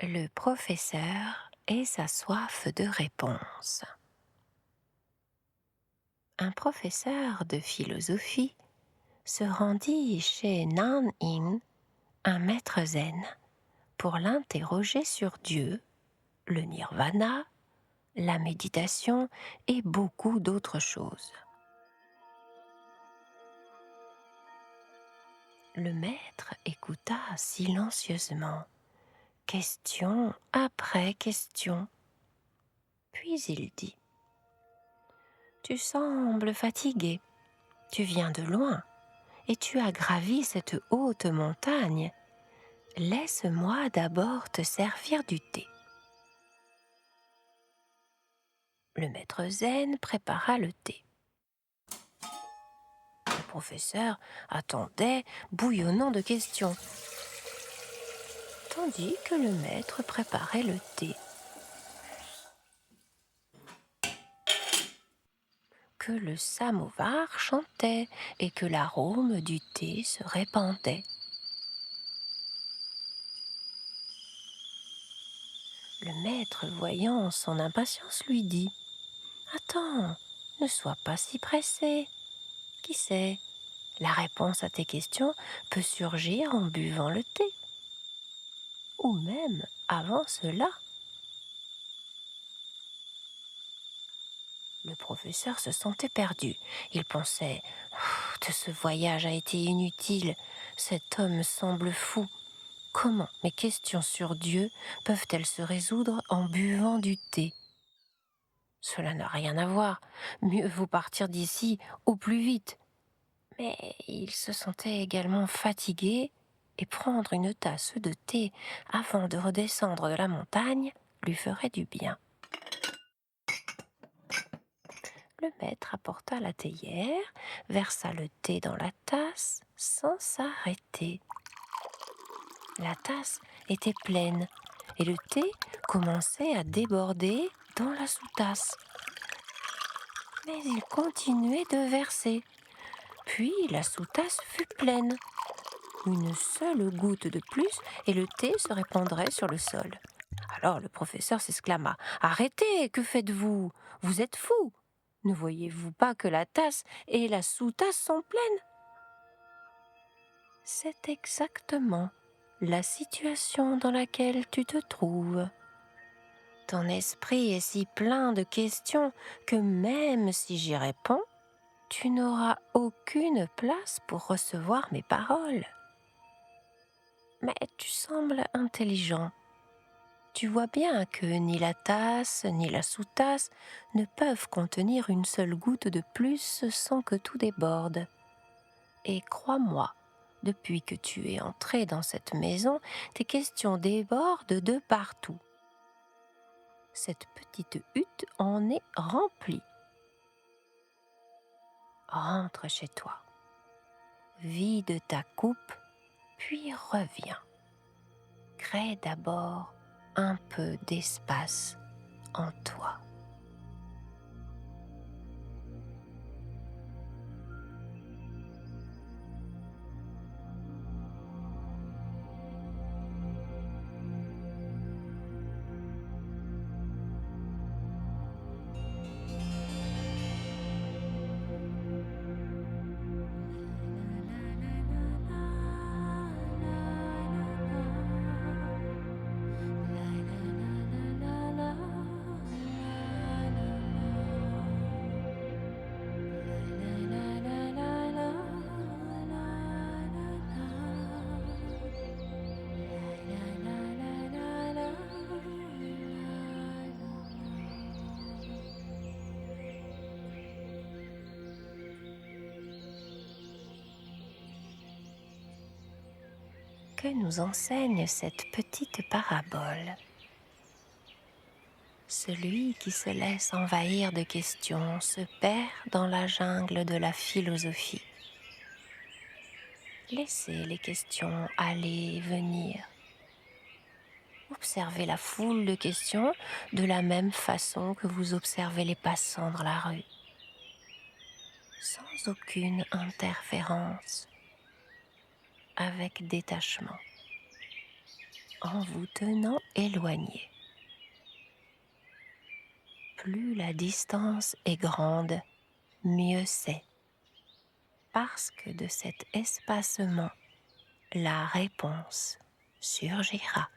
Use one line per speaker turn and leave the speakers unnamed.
Le professeur et sa soif de réponse. Un professeur de philosophie se rendit chez Nan Yin, un maître zen, pour l'interroger sur Dieu, le nirvana, la méditation et beaucoup d'autres choses. Le maître écouta silencieusement, question après question, puis il dit : « Tu sembles fatigué, tu viens de loin et tu as gravi cette haute montagne. Laisse-moi d'abord te servir du thé. » Le maître zen prépara le thé. Le professeur attendait, bouillonnant de questions, tandis que le maître préparait le thé. Que le samovar chantait et que l'arôme du thé se répandait. Le maître, voyant son impatience, lui dit : « Attends, ne sois pas si pressé. Qui sait, la réponse à tes questions peut surgir en buvant le thé. Ou même avant cela. » Le professeur se sentait perdu. Il pensait : « Tout ce voyage a été inutile. Cet homme semble fou. Comment mes questions sur Dieu peuvent-elles se résoudre en buvant du thé ? Cela n'a rien à voir. Mieux vaut partir d'ici au plus vite. » Mais il se sentait également fatigué et prendre une tasse de thé avant de redescendre de la montagne lui ferait du bien. Le maître apporta la théière, versa le thé dans la tasse sans s'arrêter. La tasse était pleine et le thé commençait à déborder dans la sous-tasse. Mais il continuait de verser. Puis la sous-tasse fut pleine. Une seule goutte de plus et le thé se répandrait sur le sol. Alors le professeur s'exclama : « Arrêtez, que faites-vous ? Vous êtes fou ! Ne voyez-vous pas que la tasse et la sous-tasse sont pleines ? » C'est exactement la situation dans laquelle tu te trouves. Ton esprit est si plein de questions que même si j'y réponds, tu n'auras aucune place pour recevoir mes paroles. Mais tu sembles intelligent. Tu vois bien que ni la tasse ni la sous-tasse ne peuvent contenir une seule goutte de plus sans que tout déborde. Et crois-moi, depuis que tu es entré dans cette maison, tes questions débordent de partout. Cette petite hutte en est remplie. Rentre chez toi, vide ta coupe, puis reviens. Crée d'abord un peu d'espace en toi. Que nous enseigne cette petite parabole ? Celui qui se laisse envahir de questions se perd dans la jungle de la philosophie. Laissez les questions aller et venir. Observez la foule de questions de la même façon que vous observez les passants dans la rue, sans aucune interférence, avec détachement. en vous tenant éloigné. Plus la distance est grande, mieux c'est, parce que de cet espacement, la réponse surgira.